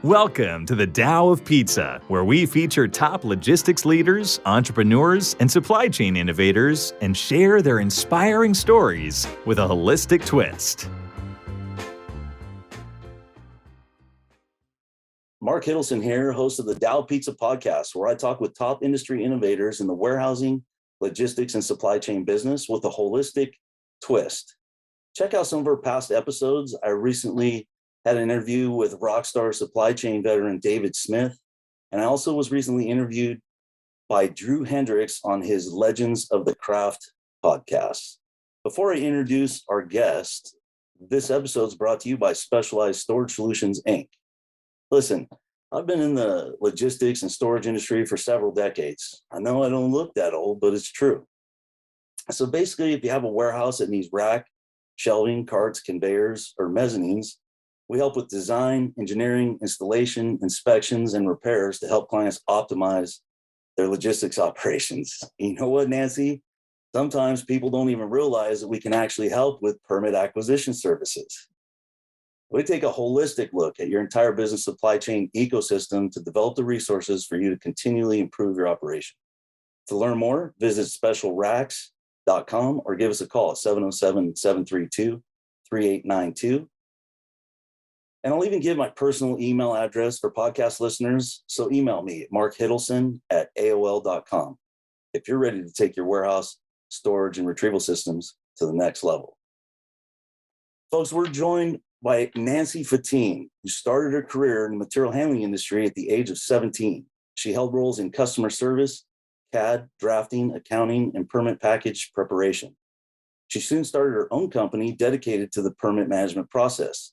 Welcome to the Tao of Pizza, where we feature top logistics leaders, entrepreneurs, and supply chain innovators and share their inspiring stories with a holistic twist. Mark Hiddleson here, host of the Tao Pizza podcast, where I talk with top industry innovators in the warehousing, logistics, and supply chain business with a holistic twist. Check out some of our past episodes. I recently had an interview with rockstar supply chain veteran David Smith, and I also was recently interviewed by Drew Hendricks on his Legends of the Craft podcast. Before I introduce our guest, this episode is brought to you by Specialized Storage Solutions, Inc. Listen, I've been in the logistics and storage industry for several decades. I know I don't look that old, but it's true. So basically, if you have a warehouse that needs rack, shelving, carts, conveyors, or mezzanines, we help with design, engineering, installation, inspections, and repairs to help clients optimize their logistics operations. You know what, Nancy? Sometimes people don't even realize that we can actually help with permit acquisition services. We take a holistic look at your entire business supply chain ecosystem to develop the resources for you to continually improve your operation. To learn more, visit specialracks.com or give us a call at 707-732-3892. And I'll even give my personal email address for podcast listeners. So email me at markhiddleson@aol.com if you're ready to take your warehouse, storage, and retrieval systems to the next level. Folks, we're joined by Nancy Fateen, who started her career in the material handling industry at the age of 17. She held roles in customer service, CAD, drafting, accounting, and permit package preparation. She soon started her own company dedicated to the permit management process.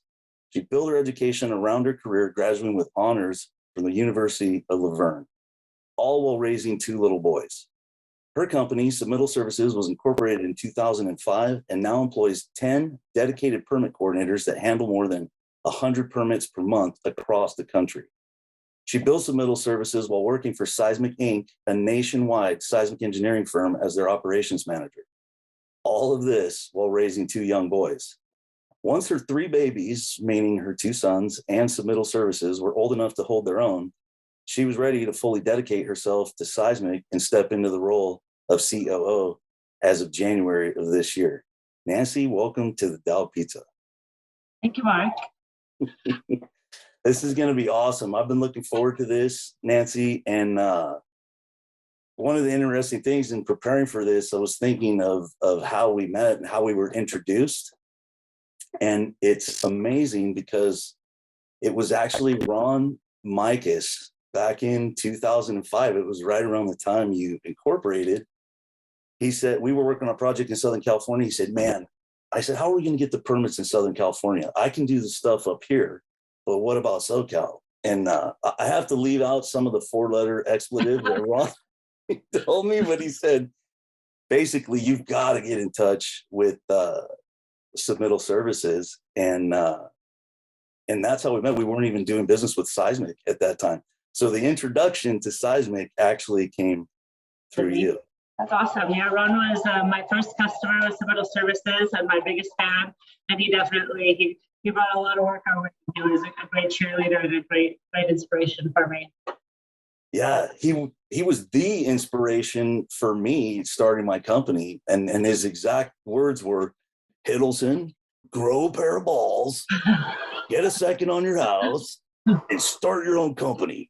She built her education around her career, graduating with honors from the University of LaVerne, all while raising two little boys. Her company, Submittal Services, was incorporated in 2005 and now employs 10 dedicated permit coordinators that handle more than 100 permits per month across the country. She built Submittal Services while working for Seizmic, Inc., a nationwide seismic engineering firm, as their operations manager. All of this while raising two young boys. Once her three babies, meaning her two sons and Submittal Services, were old enough to hold their own, she was ready to fully dedicate herself to Seizmic and step into the role of COO as of January of this year. Nancy, welcome to the Tao Pizza. Thank you, Mark. This is going to be awesome. I've been looking forward to this, Nancy. And one of the interesting things in preparing for this, I was thinking of how we met and how we were introduced. And it's amazing because it was actually Ron Mikas back in 2005. It was right around the time you incorporated. He said, we were working on a project in Southern California. He said, man, I said, how are we going to get the permits in Southern California? I can do the stuff up here, but what about SoCal? And I have to leave out some of the four-letter expletive that Ron told me, but he said, basically, you've got to get in touch with Submittal Services. And that's how we met. We weren't even doing business with Seizmic at that time. So the introduction to Seizmic actually came through you. That's awesome. Yeah, Ron was my first customer with Submittal Services and my biggest fan. And he definitely, he brought a lot of work our way. He was a great cheerleader and a great inspiration for me. Yeah, he was the inspiration for me starting my company. And his exact words were, Hiddleson, grow a pair of balls, get a second on your house, and start your own company.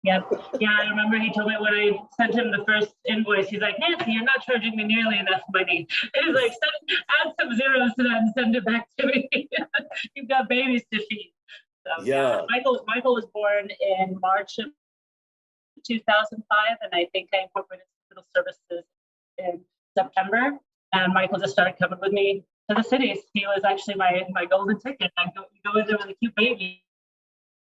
Yeah, I remember he told me when I sent him the first invoice, he's like, Nancy, you're not charging me nearly enough money. And he's like, add some zeros to that and send it back to me. You've got babies to feed. So, yeah. Michael was born in March of 2005, and I think I incorporated Submittal Services in September. And Michael just started coming with me to the cities. He was actually my golden ticket. You go in there with a cute baby,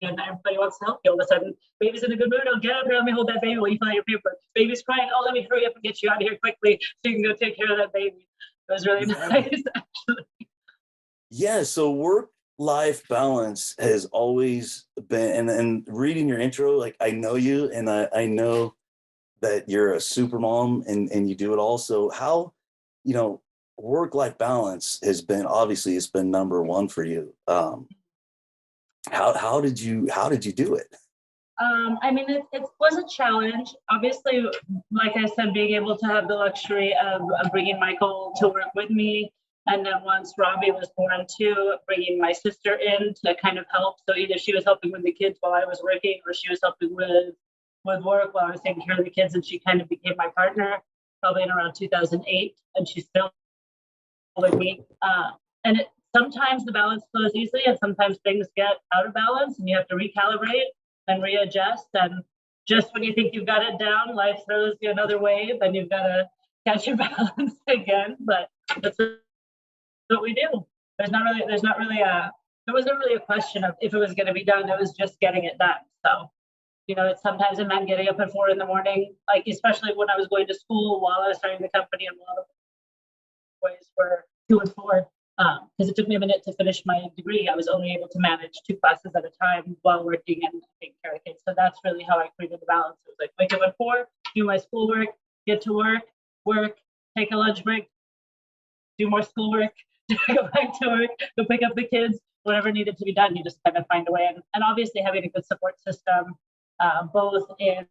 and everybody wants to help you. All of a sudden, baby's in a good mood. Oh, get up here, let me hold that baby while you file your paper. Baby's crying. Oh, let me hurry up and get you out of here quickly so you can go take care of that baby. It was really nice, actually. Yeah, so work-life balance has always been, and reading your intro, like I know you, and I know that you're a super mom and you do it all. So how, work-life balance has been, obviously it's been number one for you. How did you do it? I mean, it was a challenge. Obviously, like I said, being able to have the luxury of bringing Michael to work with me. And then once Robbie was born too, bringing my sister in to kind of help. So either she was helping with the kids while I was working, or she was helping with work while I was taking care of the kids. And she kind of became my partner probably in around 2008. And she's still with me. And sometimes the balance flows easily, and sometimes things get out of balance and you have to recalibrate and readjust. And just when you think you've got it down, life throws you another wave and you've got to catch your balance again. But that's what we do. There wasn't really a question of if it was going to be done. It was just getting it done. So, it's sometimes it meant getting up at 4 a.m, like especially when I was going to school while I was starting the company, and a lot of ways were 2 and 4. Because it took me a minute to finish my degree. I was only able to manage 2 classes at a time while working and taking care of kids. So that's really how I created the balance. It was like wake up at 4, do my schoolwork, get to work, take a lunch break, do more schoolwork, go back to work, go pick up the kids, whatever needed to be done. You just kind of find a way. And obviously having a good support system, both in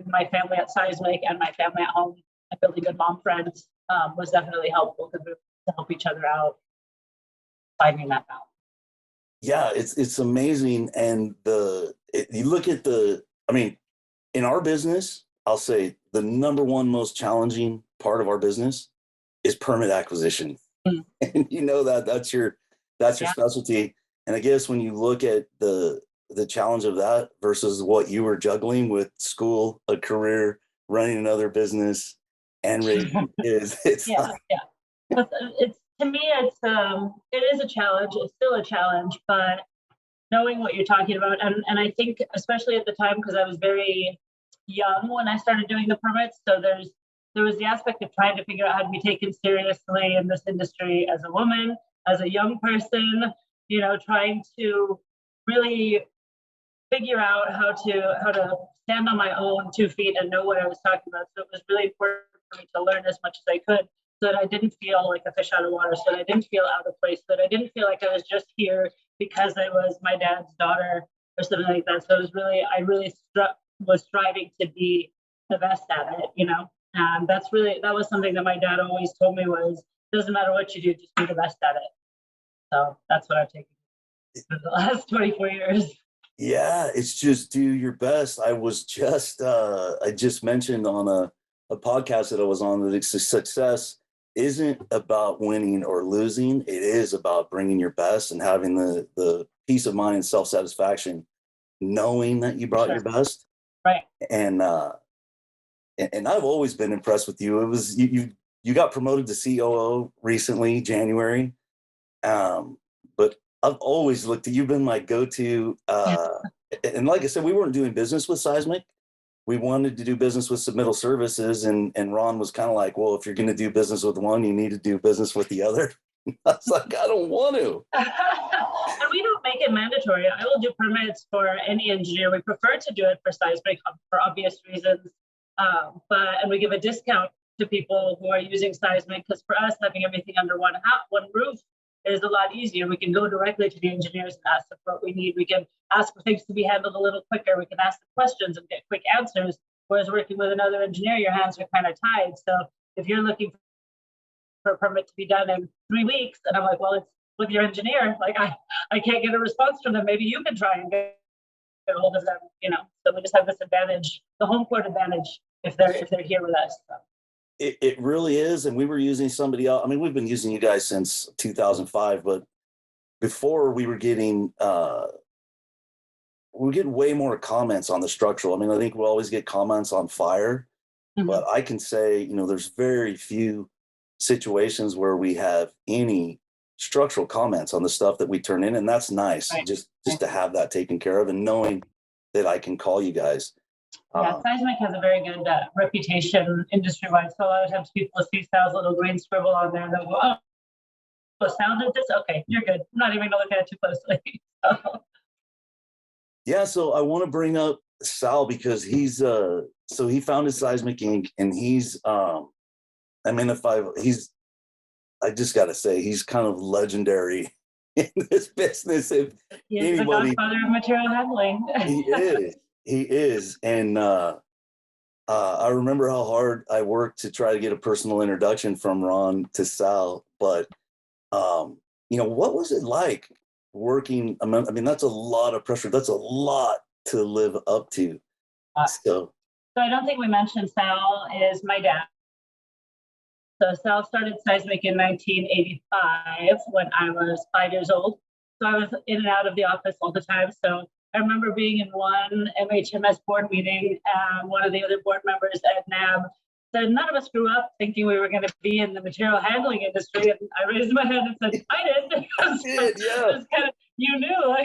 my family at Seizmic and my family at home, and building good mom friends was definitely helpful because we to help each other out, finding that balance. Yeah, it's amazing. And you look at in our business, I'll say the number one most challenging part of our business is permit acquisition. Mm. And that's your specialty. And I guess when you look at the challenge of that versus what you were juggling with school, a career, running another business, and raising kids, it's to me, it is a challenge. It's still a challenge, but knowing what you're talking about, and I think especially at the time, because I was very young when I started doing the permits, so there was the aspect of trying to figure out how to be taken seriously in this industry as a woman, as a young person, trying to really figure out how to stand on my own 2 feet and know what I was talking about. So it was really important for me to learn as much as I could, so that I didn't feel like a fish out of water, so that I didn't feel out of place, so that I didn't feel like I was just here because I was my dad's daughter or something like that. So I really was striving to be the best at it, And that was something that my dad always told me was, doesn't matter what you do, just be the best at it. So that's what I've taken for the last 24 years. Yeah, it's just do your best. I just mentioned on a podcast that I was on that success isn't about winning or losing. It is about bringing your best and having the peace of mind and self-satisfaction, knowing that you brought your best. Right. And I've always been impressed with you. It was you got promoted to COO recently, January. But I've always looked at you've been my go-to. And like I said, we weren't doing business with Seizmic. We wanted to do business with Submittal Services, and Ron was kind of like, well, if you're going to do business with one, you need to do business with the other. I was like, I don't want to. And we don't make it mandatory. I will do permits for any engineer. We prefer to do it for Seizmic for obvious reasons. And we give a discount to people who are using Seizmic, because for us, having everything under one roof is a lot easier. We can go directly to the engineers and ask them for what we need. We can ask for things to be handled a little quicker. We can ask the questions and get quick answers. Whereas working with another engineer, your hands are kind of tied. So if you're looking for a permit to be done in 3 weeks, and I'm like, well, it's with your engineer. Like I can't get a response from them. Maybe you can try and get a hold of them. So we just have this advantage, the home court advantage, if they're here with us. So. It really is. And we were using somebody else. I mean, we've been using you guys since 2005, but before we were getting way more comments on the structural. I mean, I think we'll always get comments on fire, but I can say, there's very few situations where we have any structural comments on the stuff that we turn in. And that's nice. Right. Just to have that taken care of and knowing that I can call you guys. Yeah, Seizmic has a very good reputation industry-wide. So a lot of times people see Sal's little green scribble on there and they'll go, oh, Sal did this? Okay, you're good. I'm not even going to look at it too closely. Yeah, so I want to bring up Sal because he's so he founded Seizmic Inc. and he's I just got to say he's kind of legendary in this business. If He's anybody, the godfather of material handling. he is. And I remember how hard I worked to try to get a personal introduction from Ron to Sal. But, what was it like working? I mean, that's a lot of pressure. That's a lot to live up to. So I don't think we mentioned Sal is my dad. So Sal started Seizmic in 1985 when I was 5 years old. So I was in and out of the office all the time. So I remember being in one MHMS board meeting, and one of the other board members at NAB said, none of us grew up thinking we were going to be in the material handling industry. And I raised my hand and said, I did. I did, yeah. Kind of, you knew.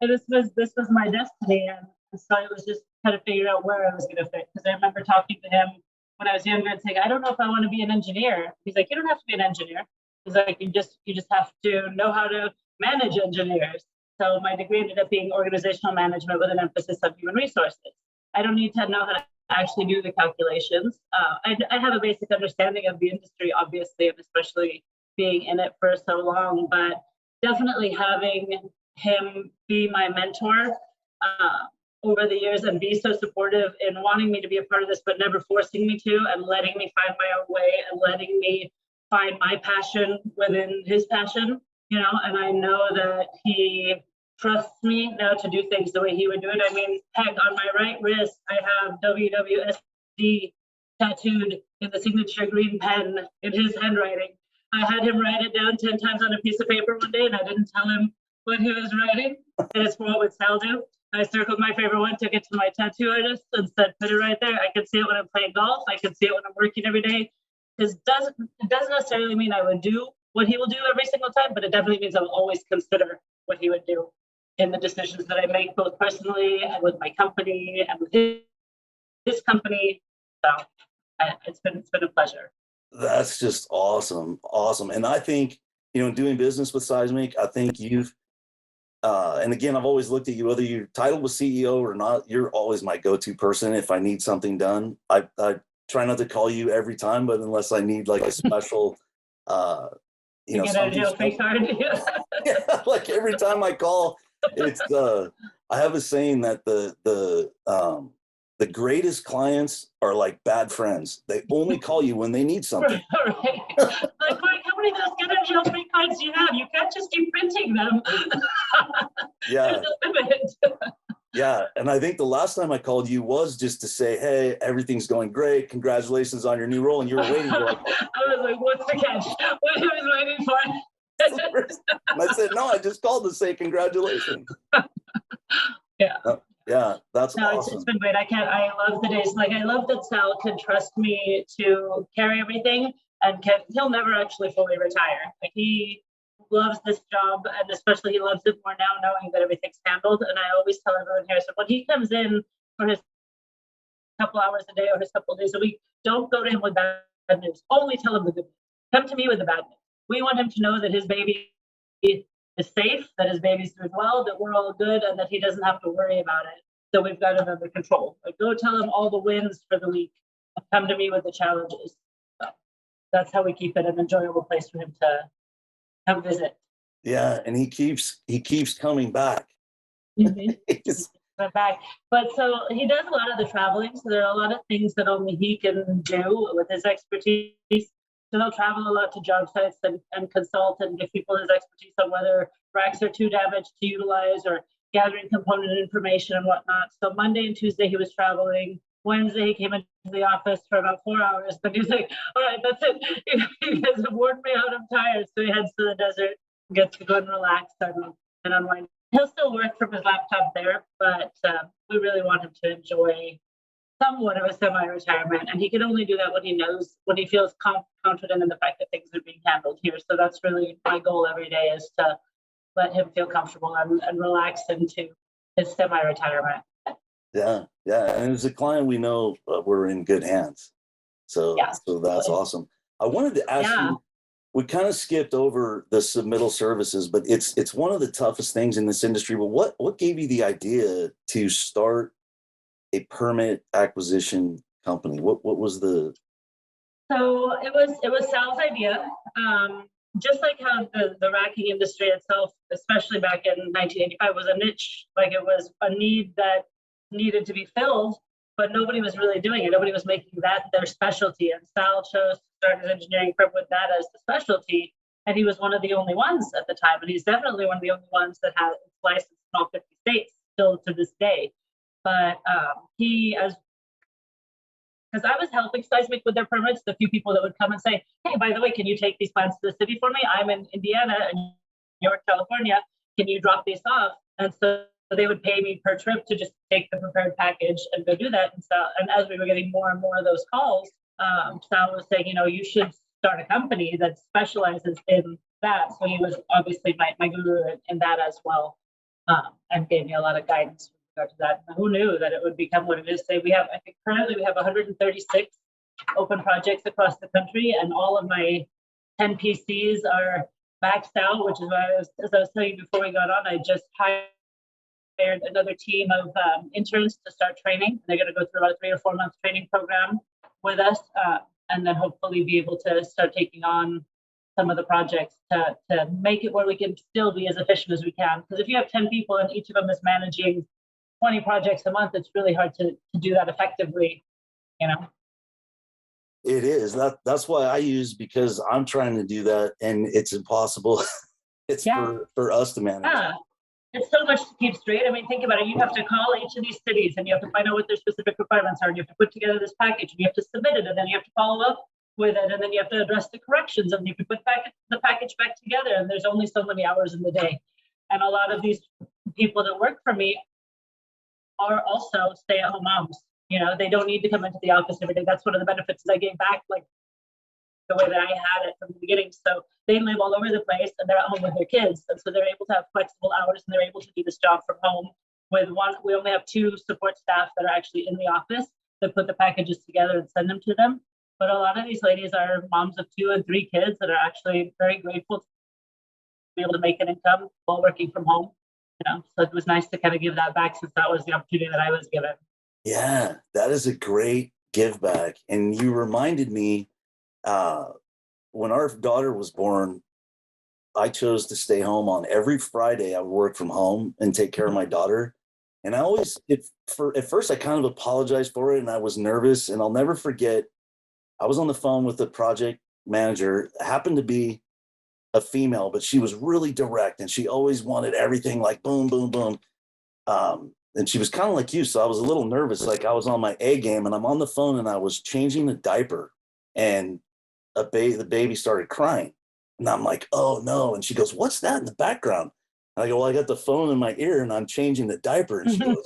And this was my destiny. And so it was just kind of figuring out where I was going to fit. Because I remember talking to him when I was younger and saying, I don't know if I want to be an engineer. He's like, you don't have to be an engineer. He's like, you just have to know how to manage engineers. So my degree ended up being organizational management with an emphasis on human resources. I don't need to know how to actually do the calculations. I have a basic understanding of the industry, obviously, and especially being in it for so long, but definitely having him be my mentor over the years and be so supportive in wanting me to be a part of this, but never forcing me to, and letting me find my own way and letting me find my passion within his passion, and I know that he trusts me now to do things the way he would do it. I mean, heck, on my right wrist, I have WWSD tattooed in the signature green pen in his handwriting. I had him write it down 10 times on a piece of paper one day, and I didn't tell him what he was writing. And it's what would Sal do. I circled my favorite one, took it to my tattoo artist, and said, put it right there. I can see it when I'm playing golf. I can see it when I'm working every day. It doesn't necessarily mean I would do what he will do every single time, but it definitely means I'll always consider what he would do in the decisions that I make, both personally and with my company and with his company. So it's been a pleasure. That's just awesome. And I think, doing business with Seizmic, I think you've, and again, I've always looked at you, whether your title was CEO or not, you're always my go-to person if I need something done. I try not to call you every time, but unless I need like a special, you get a jail free card. Yeah, like every time I call, it's I have a saying that the greatest clients are like bad friends. They only call you when they need something. Right. Like, Mike, how many of those get a jail free cards do you have? You can't just keep printing them. Yeah. There's a limit. Yeah, and I think the last time I called you was just to say, hey, everything's going great. Congratulations on your new role. And you were waiting. You're like, I was like, what's the catch? What he was waiting for? And I said, no, I just called to say congratulations. Yeah. Yeah, that's awesome. It's been great. I love the days. Like, I love that Sal can trust me to carry everything, and he'll never actually fully retire. Like, he loves this job, and especially he loves it more now knowing that everything's handled. And I always tell everyone here, so when he comes in for his couple hours a day or his couple of days a week, don't go to him with bad news. Only tell him the good news. Come to me with the bad news. We want him to know that his baby is safe, that his baby's doing well, that we're all good, and that he doesn't have to worry about it. So we've got it under control. Like, go tell him all the wins for the week. Come to me with the challenges. So that's how we keep it an enjoyable place for him to come visit. Yeah, and he keeps coming back. Back. But so he does a lot of the traveling. So there are a lot of things that only he can do with his expertise. So he'll travel a lot to job sites and consult and give people his expertise on whether racks are too damaged to utilize or gathering component information and whatnot. So Monday and Tuesday he was traveling. Wednesday he came into the office for about 4 hours, but he was like, all right, that's it. You guys have worn me out, I'm tired. So he heads to the desert, gets to go and relax and unwind. He'll still work from his laptop there, but we really want him to enjoy somewhat of a semi-retirement. And he can only do that when he feels confident in the fact that things are being handled here. So that's really my goal every day, is to let him feel comfortable and relax into his semi-retirement. Yeah. And as a client, we know we're in good hands. So that's awesome. I wanted to ask you, we kind of skipped over the submittal services, but it's one of the toughest things in this industry. But what gave you the idea to start a permit acquisition company? What was the? So it was Sal's idea. just like how the racking industry itself, especially back in 1985, was a niche, like it was a need that needed to be filled, but nobody was really doing it. Nobody was making that their specialty. And Sal chose to start his engineering firm with that as the specialty. And he was one of the only ones at the time. And he's definitely one of the only ones that has its license in all 50 states still to this day. But he, as because I was helping Seizmic with their permits, the few people that would come and say, hey, by the way, can you take these plants to the city for me? I'm in Indiana and you're in California. Can you drop these off? And so they would pay me per trip to just take the prepared package and go do that. And as we were getting more and more of those calls, Sal was saying, you should start a company that specializes in that. So he was obviously my guru in that as well, and gave me a lot of guidance with regard to that. Who knew that it would become what it is today? I think currently we have 136 open projects across the country, and all of my 10 PCs are maxed out, which is why as I was telling you before we got on, I just hired another team of interns to start training. They're going to go through about a 3 or 4 month training program with us, and then hopefully be able to start taking on some of the projects to make it where we can still be as efficient as we can. Because if you have 10 people and each of them is managing 20 projects a month, it's really hard to do that effectively, It is. That's why I use, because I'm trying to do that and it's impossible. It's for us to manage. Yeah. It's so much to keep straight. I mean, think about it. You have to call each of these cities and you have to find out what their specific requirements are. And you have to put together this package and you have to submit it, and then you have to follow up with it, and then you have to address the corrections, and you can put the package back together. And there's only so many hours in the day. And a lot of these people that work for me are also stay-at-home moms. They don't need to come into the office every day. That's one of the benefits that I gave back, like the way that I had it from the beginning. So they live all over the place and they're at home with their kids. And so they're able to have flexible hours and they're able to do this job from home. We only have 2 support staff that are actually in the office that put the packages together and send them to them. But a lot of these ladies are moms of 2 and 3 kids that are actually very grateful to be able to make an income while working from home. So it was nice to kind of give that back, since that was the opportunity that I was given. Yeah, that is a great give back. And you reminded me, when our daughter was born, I chose to stay home on every Friday. I would work from home and take care of my daughter. And I always, at first I kind of apologized for it and I was nervous, and I'll never forget, I was on the phone with the project manager, happened to be a female, but she was really direct and she always wanted everything like boom, boom, boom. And she was kind of like you. So I was a little nervous, like I was on my A game, and I'm on the phone and I was changing the diaper, and the baby started crying. And I'm like, oh no. And she goes, what's that in the background? And I go, well, I got the phone in my ear and I'm changing the diaper. And she goes,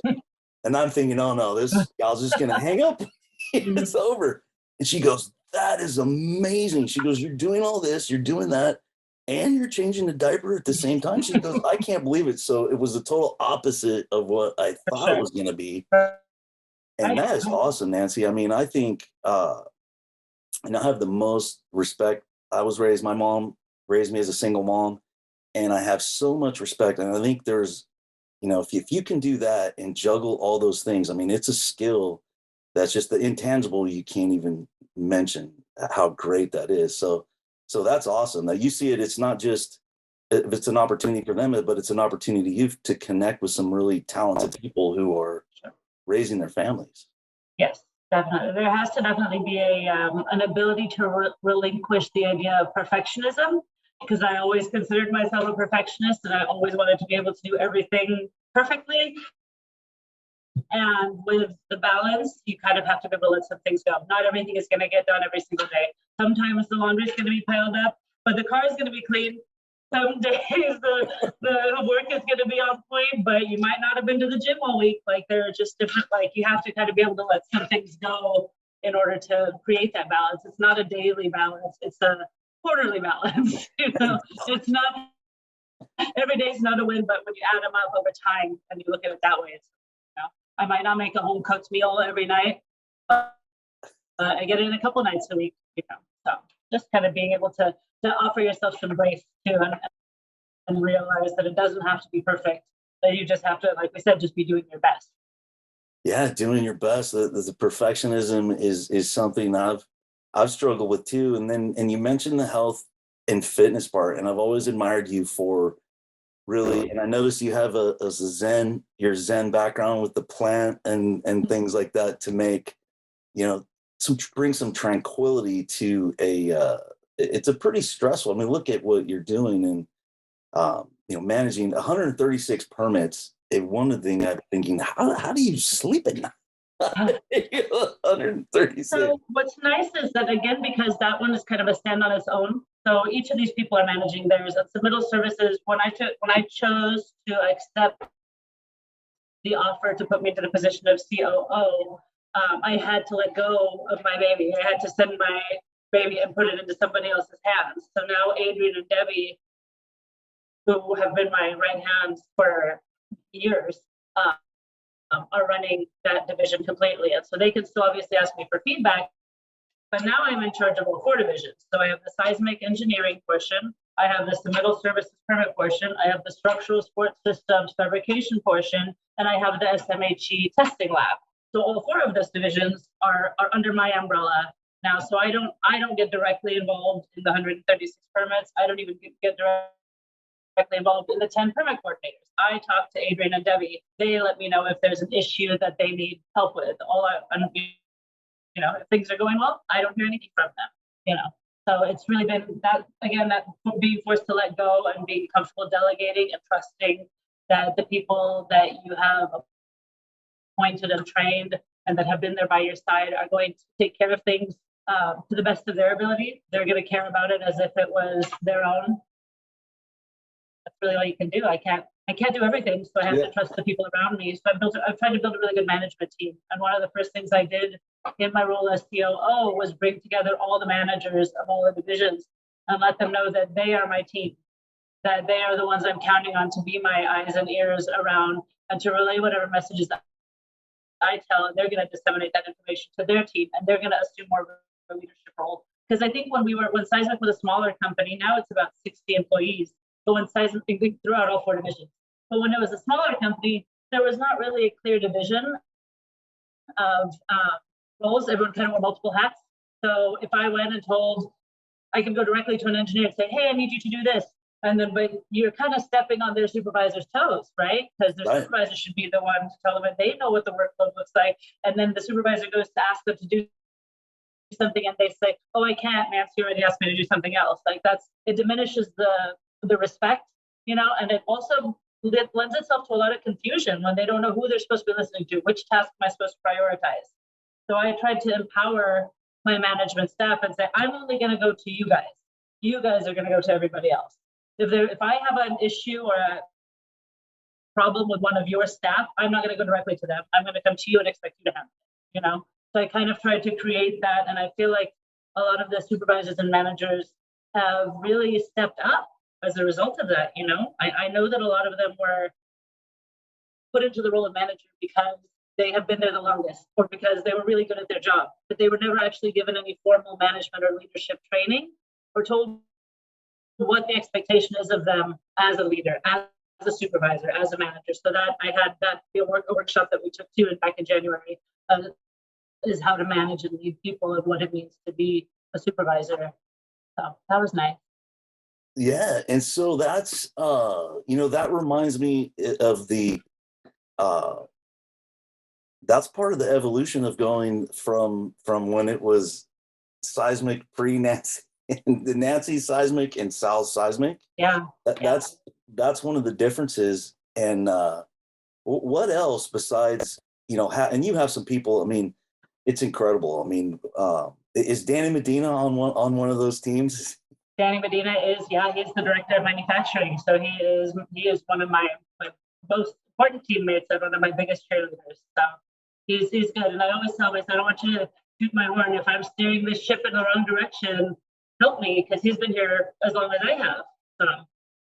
and I'm thinking, oh no, this gal's just going to hang up. It's over. And she goes, that is amazing. She goes, you're doing all this, you're doing that, and you're changing the diaper at the same time. She goes, I can't believe it. So it was the total opposite of what I thought it was going to be. And that is awesome, Nancy. I mean, I think, and I have the most respect. My mom raised me as a single mom, and I have so much respect. And I think there's, if you can do that and juggle all those things, I mean, it's a skill that's just the intangible. You can't even mention how great that is. So that's awesome that you see it. It's not just if it's an opportunity for them, but it's an opportunity to connect with some really talented people who are raising their families. Yes, definitely. There has to definitely be an ability to relinquish the idea of perfectionism, because I always considered myself a perfectionist and I always wanted to be able to do everything perfectly. And with the balance, you kind of have to be able to let some things go. Not everything is going to get done every single day. Sometimes the laundry is going to be piled up, but the car is going to be clean. Some days the work is going to be on point, but you might not have been to the gym all week. Like, there are just different, like, you have to kind of be able to let some things go in order to create that balance. It's not a daily balance. It's a quarterly balance. It's not, every day is not a win, but when you add them up over time and you look at it that way, it's, I might not make a home cooked meal every night, but I get it in a couple nights a week, So just kind of being able to offer yourself some grace too, and realize that it doesn't have to be perfect. That you just have to, like we said, just be doing your best. Yeah, doing your best. The perfectionism is something I've struggled with too. And you mentioned the health and fitness part. And I've always admired you for really, and I noticed you have your Zen background with the plant and things like that to make, bring some tranquility to it's a pretty stressful. I mean, look at what you're doing and, managing 136 permits. And one of the things I'm thinking, how do you sleep at night? 136. So what's nice is that, again, because that one is kind of a stand on its own. So each of these people are managing theirs. At Submittal Services, when I chose to accept the offer to put me into the position of COO, I had to let go of my baby. I had to send my baby and put it into somebody else's hands. So now Adrian and Debbie, who have been my right hands for years, are running that division completely. And so they can still obviously ask me for feedback, but now I'm in charge of all 4 divisions. So I have the seismic engineering portion, I have the submittal services permit portion, I have the structural support systems fabrication portion, and I have the SMHE testing lab. So all 4 of those divisions are under my umbrella now. So I don't get directly involved in the 136 permits. I don't even get directly involved in the 10 permit coordinators. I talk to Adrian and Debbie. They let me know if there's an issue that they need help with. If things are going well, I don't hear anything from them. So it's really been that, again, that being forced to let go and being comfortable delegating and trusting that the people that you have appointed and trained and that have been there by your side are going to take care of things to the best of their ability. They're going to care about it as if it was their own. That's really all you can do. I can't do everything, so I have to trust the people around me. So I've tried to build a really good management team. And one of the first things I did in my role as COO was bring together all the managers of all the divisions and let them know that they are my team, that they are the ones I'm counting on to be my eyes and ears around and to relay whatever messages I tell, and they're going to disseminate that information to their team, and they're going to assume more of a leadership role. Because I think when Seizmic was a smaller company, now it's about 60 employees. But when Seizmic, throughout all 4 divisions. But when it was a smaller company, there was not really a clear division of roles. Everyone kind of wore multiple hats. So if I went and I could go directly to an engineer and say, hey, I need you to do this. And then, but you're kind of stepping on their supervisor's toes, right? Because their supervisor should be the one to tell them, and they know what the workload looks like. And then the supervisor goes to ask them to do something, and they say, oh, I can't, Nancy already asked me to do something else. Like it diminishes the respect, and it also lends itself to a lot of confusion when they don't know who they're supposed to be listening to, which task am I supposed to prioritize. So I tried to empower my management staff and say, I'm only going to go to you guys. You guys are going to go to everybody else. If I have an issue or a problem with one of your staff, I'm not going to go directly to them. I'm going to come to you and expect you to handle it, So I kind of tried to create that. And I feel like a lot of the supervisors and managers have really stepped up as a result of that. I know that a lot of them were put into the role of manager because they have been there the longest or because they were really good at their job, but they were never actually given any formal management or leadership training or told what the expectation is of them as a leader, as a supervisor, as a manager. So that I had that a workshop that we took back in January is how to manage and lead people and what it means to be a supervisor. So that was nice. Yeah, and so that's that reminds me of that's part of the evolution of going from when it was Seizmic pre-Nancy, the Nancy Seizmic and Sal Seizmic. Yeah. That's one of the differences. And what else besides and you have some people. I mean, it's incredible. I mean, is Danny Medina on one of those teams? Danny Medina is, he's the director of manufacturing. So he is one of my most important teammates and one of my biggest cheerleaders. So he's good. And I always tell myself, I don't want you to toot my horn. If I'm steering this ship in the wrong direction, help me, because he's been here as long as I have. So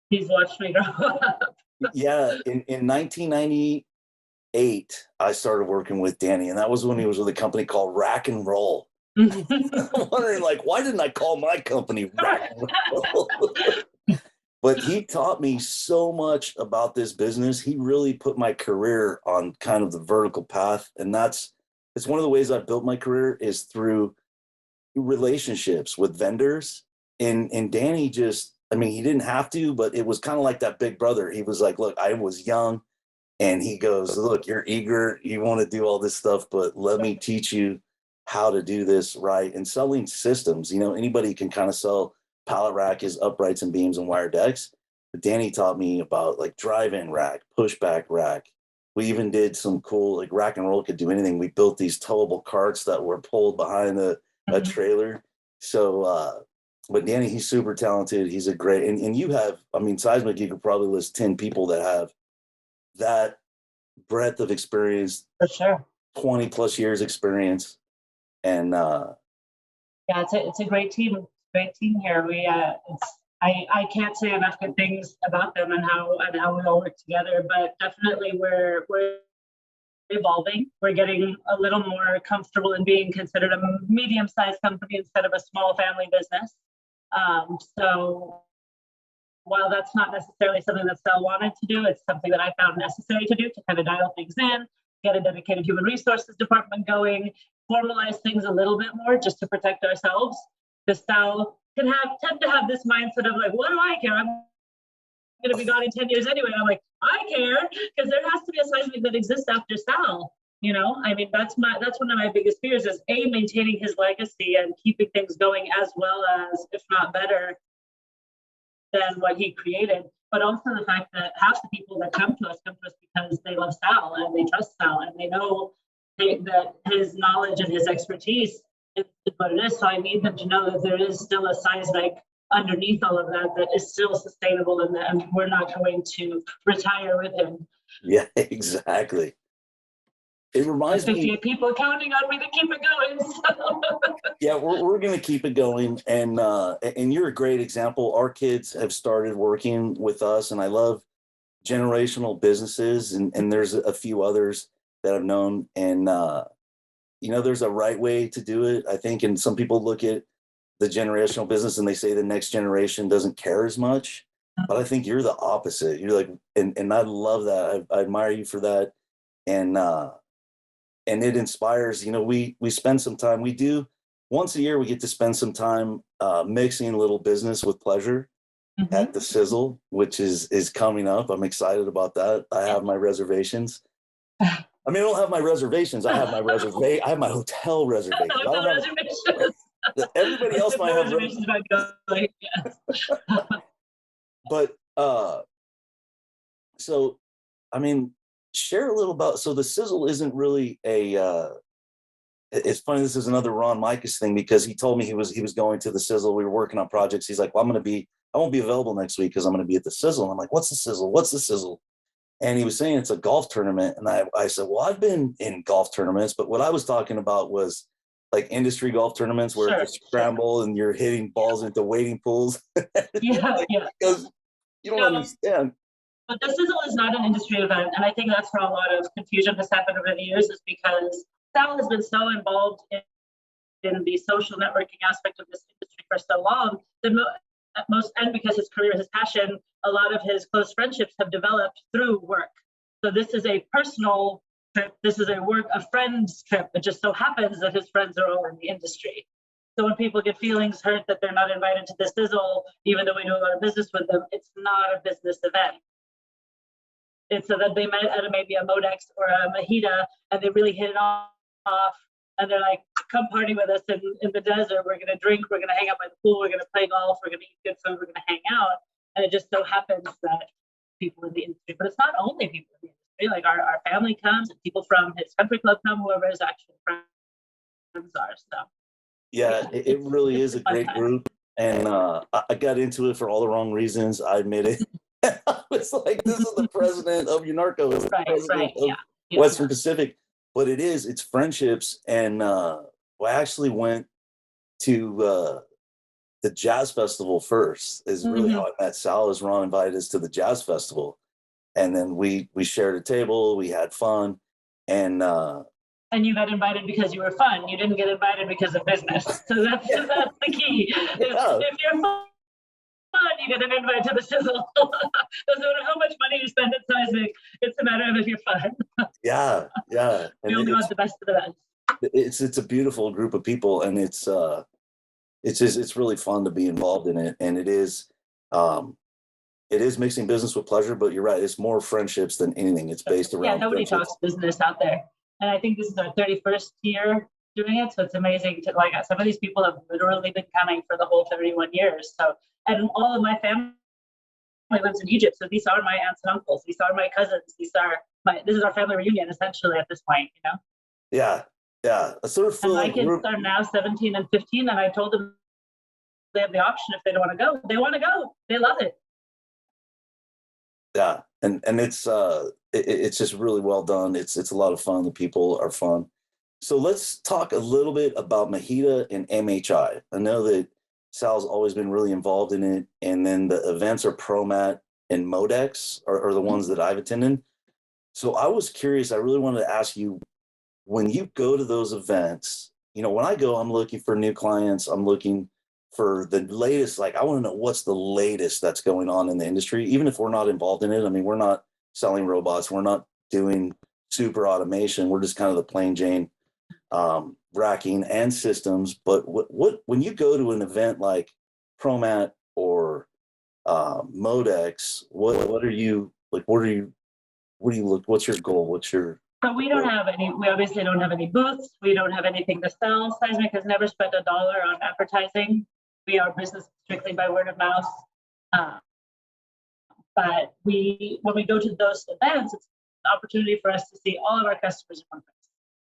he's watched me grow up. Yeah, in 1998, I started working with Danny, and that was when he was with a company called Rack and Roll. I'm wondering, why didn't I call my company Rack and Roll? But he taught me so much about this business. He really put my career on kind of the vertical path, and it's one of the ways I've built my career is through relationships with vendors and Danny just, I mean, he didn't have to, but it was kind of like that big brother. He was like, look, I was young. And he goes, look, you're eager, you want to do all this stuff, but let me teach you how to do this right. And selling systems, you know, anybody can kind of sell pallet rack is uprights and beams and wire decks. But Danny taught me about like drive-in rack, pushback rack. We even did some cool, like Rack and Roll could do anything. We built these towable carts that were pulled behind a trailer. So, but Danny, he's super talented. He's a great, and you have, I mean, Seizmic, you could probably list 10 people that have that breadth of experience, For sure. 20 plus years experience. And yeah, it's a great team. Great team here. I can't say enough good things about them and how we all work together, but definitely we're evolving. We're getting a little more comfortable in being considered a medium-sized company instead of a small family business. So while that's not necessarily something that Sal wanted to do, it's something that I found necessary to do to kind of dial things in, get a dedicated human resources department going, formalize things a little bit more just to protect ourselves. Because Sal tend to have this mindset of like, what do I care? I'm going to be gone in 10 years anyway. And I'm like, I care, because there has to be a Seizmic that exists after Sal. You know, I mean, that's one of my biggest fears is maintaining his legacy and keeping things going as well as, if not better, than what he created. But also the fact that half the people that come to us because they love Sal and they trust Sal and they know that his knowledge and his expertise is what it is. So I need them to know that there is still a Seizmic underneath all of that is still sustainable and we're not going to retire with him. yeah, exactly. It reminds me. 58 people counting on me to keep it going. So. Yeah, we're going to keep it going, and you're a great example. Our kids have started working with us, and I love generational businesses, and there's a few others that I've known, and you know, there's a right way to do it, I think, and some people look at the generational business and they say the next generation doesn't care as much, but I think you're the opposite. You're like, and I love that. I admire you for that, and it inspires. You know, we spend some time. We do once a year. We get to spend some time mixing a little business with pleasure at the Sizzle, which is coming up. I'm excited about that. I have my reservations. I mean, I don't have my reservations. I have my I have my hotel reservations. I don't have, everybody else might have reservations. But so, I mean, share a little about, so the Sizzle isn't really it's funny, this is another Ron Micus thing, because he told me he was going to the Sizzle. We were working on projects. He's like, well, I won't be available next week because I'm going to be at the Sizzle. And I'm like, what's the Sizzle? What's the Sizzle? And he was saying it's a golf tournament. And I said, well, I've been in golf tournaments, but what I was talking about was like industry golf tournaments where it's a scramble and you're hitting balls into wading pools. Yeah. Because you don't understand. But the Sizzle is not an industry event, and I think that's where a lot of confusion has happened over the years, is because Sal has been so involved in the social networking aspect of this industry for so long, and because his career, his passion, a lot of his close friendships have developed through work. So this is a personal trip. This is a friend's trip. It just so happens that his friends are all in the industry. So when people get feelings hurt that they're not invited to the Sizzle, even though we do a lot of business with them, it's not a business event. It's so that they met at maybe a Modex or a Mahita and they really hit it off. And they're like, come party with us in the desert. We're going to drink. We're going to hang out by the pool. We're going to play golf. We're going to eat good food. We're going to hang out. And it just so happens that people in the industry, but it's not only people in the industry, like our family comes and people from his country club come, whoever his actual friends are. So yeah, it really is a great group. And I got into it for all the wrong reasons. I admit it. I was like, this is the president of UNARCO, right, yeah. Western Pacific. But it's friendships. And I actually went to the jazz festival first, is really how I met Sal. As Ron invited us to the jazz festival. And then we shared a table, we had fun. And you got invited because you were fun. You didn't get invited because of business. So that's the key. If you're fun, you get an invite to the Sizzle. Doesn't matter how much money you spend at Seizmic, it's a matter of if you're fun. Yeah. We only want the best of the best. It's a beautiful group of people, and it's it's really fun to be involved in it, and it is mixing business with pleasure. But you're right, it's more friendships than anything. It's based around nobody friendships. talks business out there, and I think this is our 31st year doing it, so it's amazing to like some of these people have literally been coming for the whole 31 years. So, and all of my family lives in Egypt, so these are my aunts and uncles, these are my cousins, this is our family reunion essentially at this point, you know. Yeah, I sort of feel and my kids are now 17 and 15, and I told them they have the option if they don't want to go. They want to go. They love it. Yeah, and it's just really well done. It's a lot of fun. The people are fun. So let's talk a little bit about Mahita and MHI. I know that Sal's always been really involved in it, and then the events are ProMat and Modex are the ones that I've attended. So I was curious. I really wanted to ask you, when you go to those events, when I go, I'm looking for new clients. I'm looking for the latest. Like, I want to know what's the latest that's going on in the industry, even if we're not involved in it. I mean, we're not selling robots. We're not doing super automation. We're just kind of the plain Jane racking and systems. But what when you go to an event like ProMat or Modex, what are you like? What do you look? What's your goal? So we obviously don't have any booths. We don't have anything to sell. Seizmic has never spent $1 on advertising. We are business strictly by word of mouth. But when we go to those events, it's an opportunity for us to see all of our customers in one place.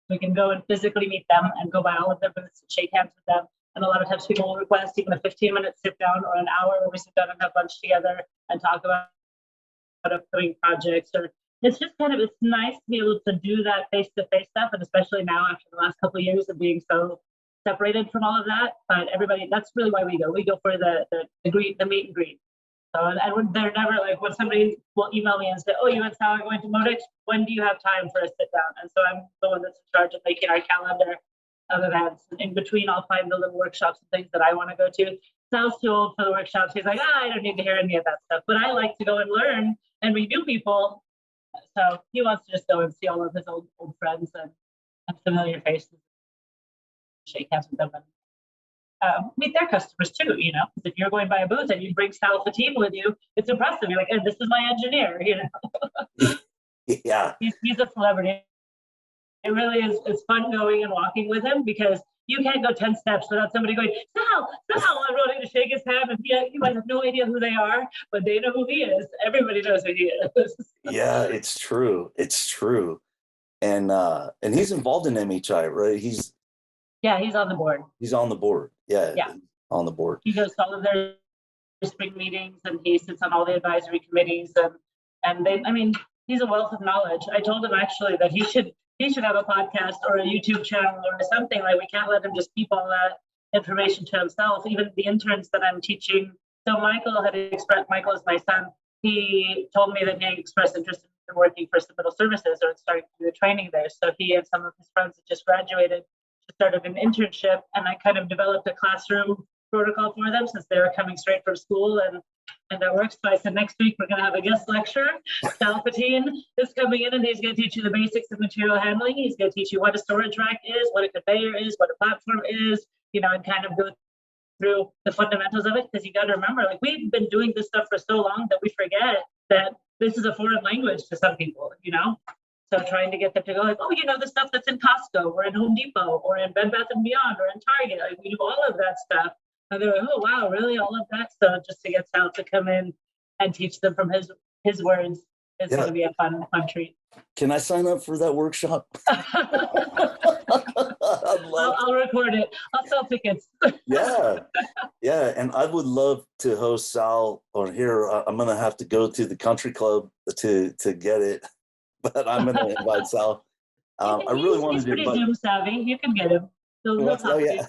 We can go and physically meet them and go by all of their booths and shake hands with them. And a lot of times people will request even a 15-minute sit down or an hour where we sit down and have lunch together and talk about upcoming projects. Or it's just it's nice to be able to do that face-to-face stuff, and especially now after the last couple of years of being so separated from all of that. But everybody, that's really why we go. We go for the meet and greet. So, and they're never like, when somebody will email me and say, "Oh, you and Sal are going to Modex. When do you have time for a sit down?" And so I'm the one that's in charge of making our calendar of events. In between, I'll find the little workshops and things that I want to go to. Sal's too old for the workshops. He's like, I don't need to hear any of that stuff. But I like to go and learn and meet new people. So he wants to just go and see all of his old friends and familiar faces, shake hands with them, and meet their customers too. Because if you're going by a booth and you bring Sal Fateen with you, it's impressive. You're like, hey, this is my engineer. Yeah, he's a celebrity. It really is. It's fun going and walking with him, because you can't go 10 steps without somebody going, Sal, and wanting to shake his hand. And you might have no idea who they are, but they know who he is. Everybody knows who he is. Yeah, it's true. And he's involved in MHI, right? He's on the board. He's on the board. Yeah. On the board. He goes to all of their spring meetings, and he sits on all the advisory committees, and he's a wealth of knowledge. I told him actually that he should have a podcast or a YouTube channel or something. Like, we can't let him just keep all that information to himself. Even the interns that I'm teaching. So Michael is my son. He told me that he expressed interest in working for Submittal Services, or starting to do the training there. So he and some of his friends that just graduated started an internship, and I kind of developed a classroom protocol for them, since they were coming straight from school, and that works. So I said, next week we're going to have a guest lecturer. Sal Fateen is coming in, and he's going to teach you the basics of material handling. He's going to teach you what a storage rack is, what a conveyor is, what a platform is, and kind of go through the fundamentals of it. Because you got to remember, like, we've been doing this stuff for so long that we forget that this is a foreign language to some people, So trying to get them to go like, oh, the stuff that's in Costco or in Home Depot or in Bed Bath & Beyond or in Target. Like, we do all of that stuff. And they're like, oh, wow, really? All of that? So just to get Sal to come in and teach them from his words is going to be a fun treat. Can I sign up for that workshop? I'll record it. I'll sell tickets. Yeah. And I would love to host Sal on here. I'm going to have to go to the country club to get it. But I'm going to invite Sal. I really want to do it. He's pretty Zoom savvy. You can get him. He'll talk to you.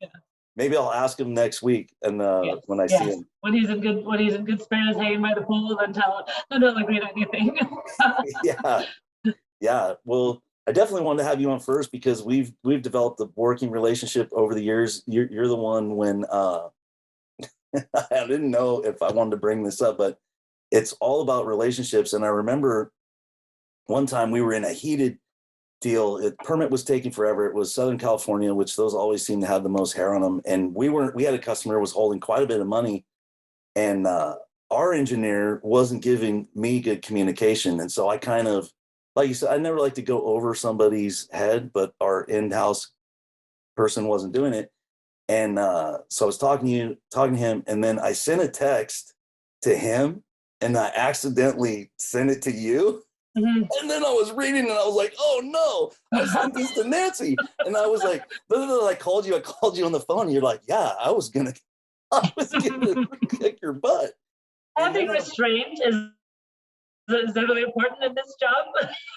Yeah. Maybe I'll ask him next week, and when I see him. When he's in good spirits, hanging by the pool, then tell him. I don't agree to anything. Yeah. Well, I definitely wanted to have you on first, because we've developed a working relationship over the years. You're the one when I didn't know if I wanted to bring this up, but it's all about relationships. And I remember one time we were in a heated deal. Permit was taking forever. It was Southern California, which those always seem to have the most hair on them. And we had a customer who was holding quite a bit of money, and our engineer wasn't giving me good communication. And so I kind of, like you said, I never like to go over somebody's head, but our in-house person wasn't doing it. And so I was talking to him, and then I sent a text to him, and I accidentally sent it to you. Mm-hmm. And then I was reading, and I was like, "Oh no, I sent this to Nancy." And I was like, I called you on the phone, and you're like, "Yeah, I was gonna kick your butt." Having restraint is really important in this job.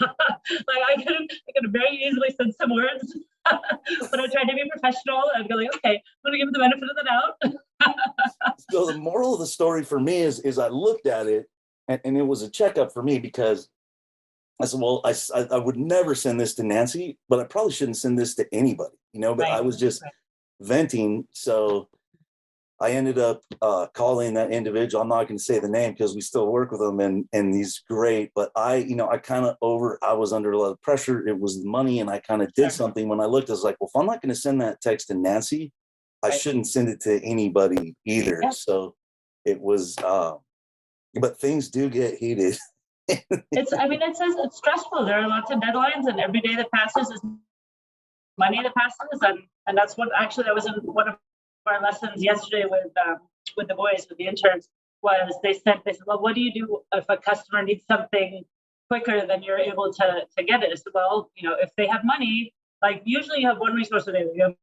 Like I could very easily send some words, but I tried to be professional. I'd go like, okay, I'm gonna give him the benefit of the doubt. So the moral of the story for me is I looked at it, and it was a checkup for me, because I said, well, I would never send this to Nancy, but I probably shouldn't send this to anybody, but right. I was just venting. So I ended up calling that individual. I'm not going to say the name because we still work with him, and he's great. But I was under a lot of pressure. It was the money, and I kind of did something. When I looked, I was like, well, if I'm not going to send that text to Nancy, I shouldn't send it to anybody either. Yeah. So it was, but things do get heated. It's stressful. There are lots of deadlines, and every day that passes is money that passes, and that's what actually that was in one of our lessons yesterday with the boys, with the interns, was they said, well, what do you do if a customer needs something quicker than you're able to get it? I said, well, if they have money, like usually you have one resource available. You have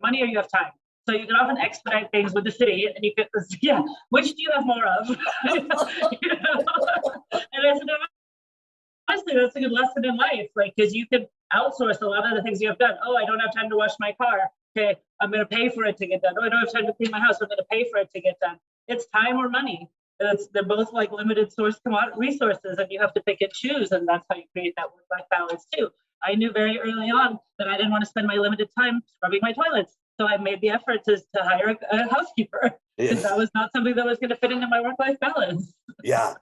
money or you have time. So you can often expedite things with the city, and you can, which do you have more of? And I said, honestly, that's a good lesson in life, because you can outsource a lot of the things you have done. Oh, I don't have time to wash my car. Okay, I'm going to pay for it to get done. Oh, I don't have time to clean my house. I'm going to pay for it to get done. It's time or money. They're both like limited source resources, and you have to pick and choose, and that's how you create that work-life balance too. I knew very early on that I didn't want to spend my limited time scrubbing my toilets. So I made the effort to hire a housekeeper, because that was not something that was going to fit into my work-life balance. Yeah.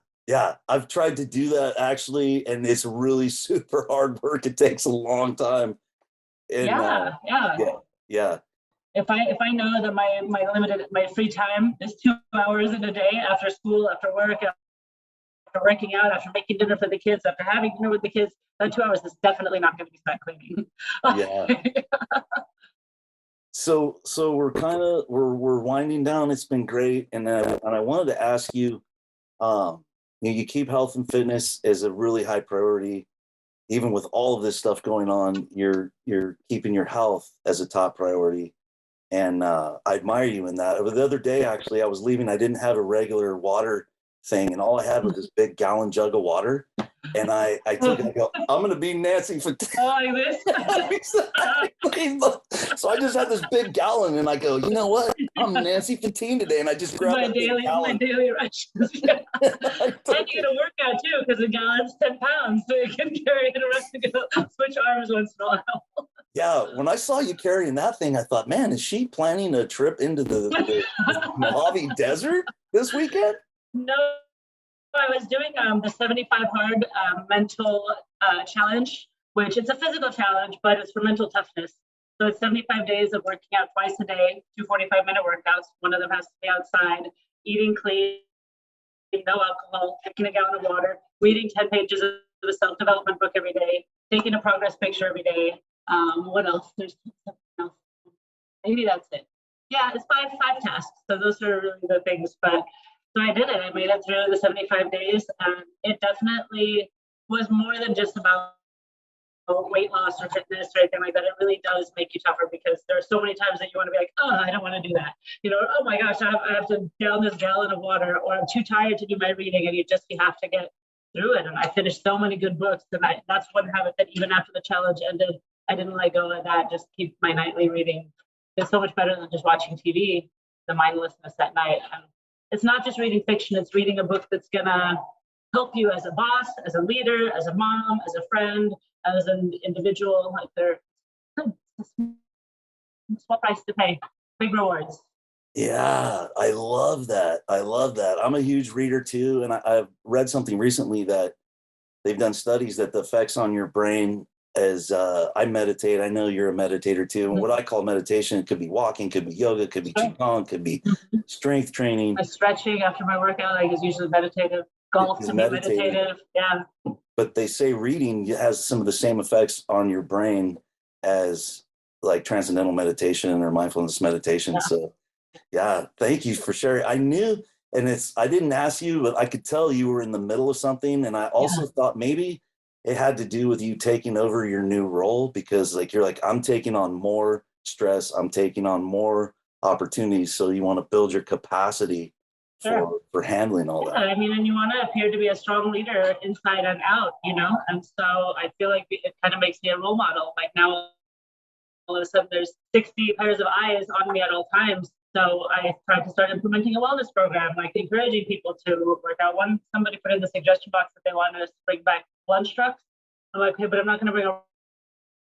I've tried to do that actually, and it's really super hard work. It takes a long time. And, yeah. If I know that my free time is 2 hours in a day, after school, after work, after working out, after making dinner for the kids, after having dinner with the kids, that 2 hours is definitely not going to be spent cleaning. Yeah. So we're winding down. It's been great, and I wanted to ask you, you keep health and fitness as a really high priority, even with all of this stuff going on. You're keeping your health as a top priority, and I admire you in that. The other day, actually, I was leaving. I didn't have a regular water thing, and all I had was this big gallon jug of water. And I took it and go, I'm going to be Nancy Fateen. So I just had this big gallon, and I go, you know what? I'm Nancy Fateen today. And I just grabbed my daily rations. And you get a workout too, because a gallon's 10 pounds. So you can carry it around to go switch arms once in a while. Yeah, when I saw you carrying that thing, I thought, man, is she planning a trip into the Mojave Desert this weekend? No. I was doing the 75 hard mental challenge, which it's a physical challenge, but it's for mental toughness. So it's 75 days of working out twice a day, 2 45-minute workouts. One of them has to be outside, eating clean, no alcohol, drinking a gallon of water, reading 10 pages of a self-development book every day, taking a progress picture every day. What else? There's something else. Maybe that's it. Yeah, it's five tasks. So those are really the things, but so I did it. I made it through the 75 days, and it definitely was more than just about weight loss or fitness or anything like that. It really does make you tougher, because there are so many times that you want to be like, oh, I don't want to do that. Oh my gosh, I have to down this gallon of water, or I'm too tired to do my reading, and you have to get through it. And I finished so many good books, and that's one habit that even after the challenge ended, I didn't let go of that. Just keep my nightly reading. It's so much better than just watching TV, the mindlessness at night. And it's not just reading fiction, it's reading a book that's gonna help you as a boss, as a leader, as a mom, as a friend, as an individual. Like they're small price to pay, big rewards. Yeah, I love that. I'm a huge reader too, and I've read something recently that they've done studies that the effects on your brain as I meditate. I know you're a meditator too. And what I call meditation, it could be walking, could be yoga, could be qigong, could be strength training. My stretching after my workout, like, is usually meditative. Golf Is can be meditative. Yeah. But they say reading has some of the same effects on your brain as like transcendental meditation or mindfulness meditation. Yeah. So yeah, thank you for sharing. I knew, and I didn't ask you, but I could tell you were in the middle of something. And I also thought maybe it had to do with you taking over your new role, because like, you're like, I'm taking on more stress. I'm taking on more opportunities. So you want to build your capacity for handling all that. I mean, and you want to appear to be a strong leader inside and out, you know? And so I feel like it kind of makes me a role model. Like now, all of a sudden there's 60 pairs of eyes on me at all times. So I tried to start implementing a wellness program, like encouraging people to work out. Somebody put in the suggestion box that they wanted us to bring back lunch trucks. I'm like, okay, but I'm not going to bring a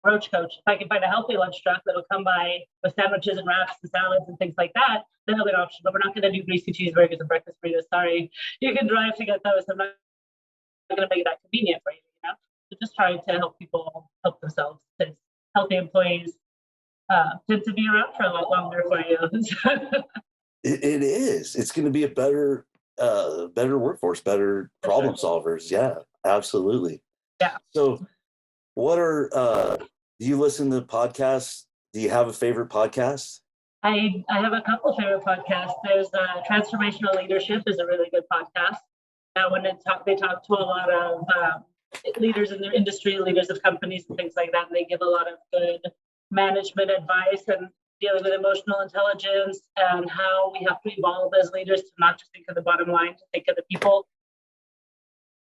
roach coach. If I can find a healthy lunch truck that'll come by with sandwiches and wraps and salads and things like that, then it'll be an option. But we're not going to do greasy cheeseburgers and breakfast burritos. Sorry, you can drive to get those. I'm not going to make it that convenient for you, you know? So just trying to help people help themselves, since healthy employees tend to be around for a lot longer for you. It is. It's going to be a better workforce, better problem solvers. Yeah, absolutely. Yeah. So what do you listen to podcasts? Do you have a favorite podcast? I have a couple favorite podcasts. There's Transformational Leadership is a really good podcast. When they talk to a lot of leaders in their industry, leaders of companies and things like that. And they give a lot of good management advice and dealing with emotional intelligence and how we have to evolve as leaders to not just think of the bottom line, to think of the people,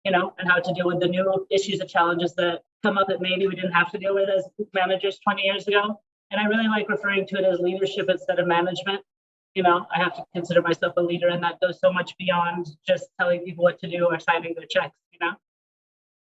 you know, and how to deal with the new issues and challenges that come up that maybe we didn't have to deal with as managers 20 years ago. And I really like referring to it as leadership instead of management. You know, I have to consider myself a leader, and that goes so much beyond just telling people what to do or signing their checks, you know?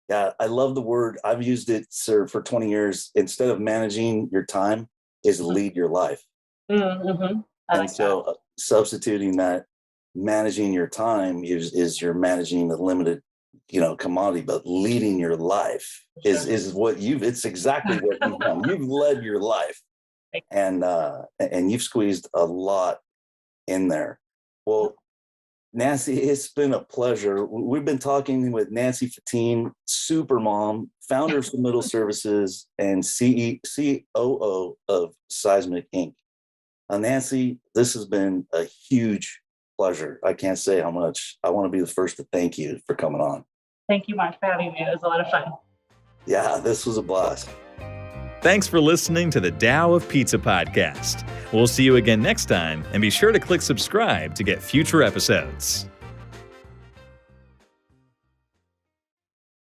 Yeah, I love the word. I've used it, sir, for 20 years. Instead of managing your time, is lead your life. Mm-hmm. And so substituting that, managing your time is you're managing a limited, you know, commodity, but leading your life is what it's exactly what you've done. You've led your life, and you've squeezed a lot in there. Well, Nancy, it's been a pleasure. We've been talking with Nancy Fateen, super mom, founder of Submittal Services, and COO of Seizmic Inc. Nancy, this has been a huge pleasure. I can't say how much. I want to be the first to thank you for coming on. Thank you, Mark, for having me. It was a lot of fun. Yeah, this was a blast. Thanks for listening to the Tao of Pizza podcast. We'll see you again next time, and be sure to click subscribe to get future episodes.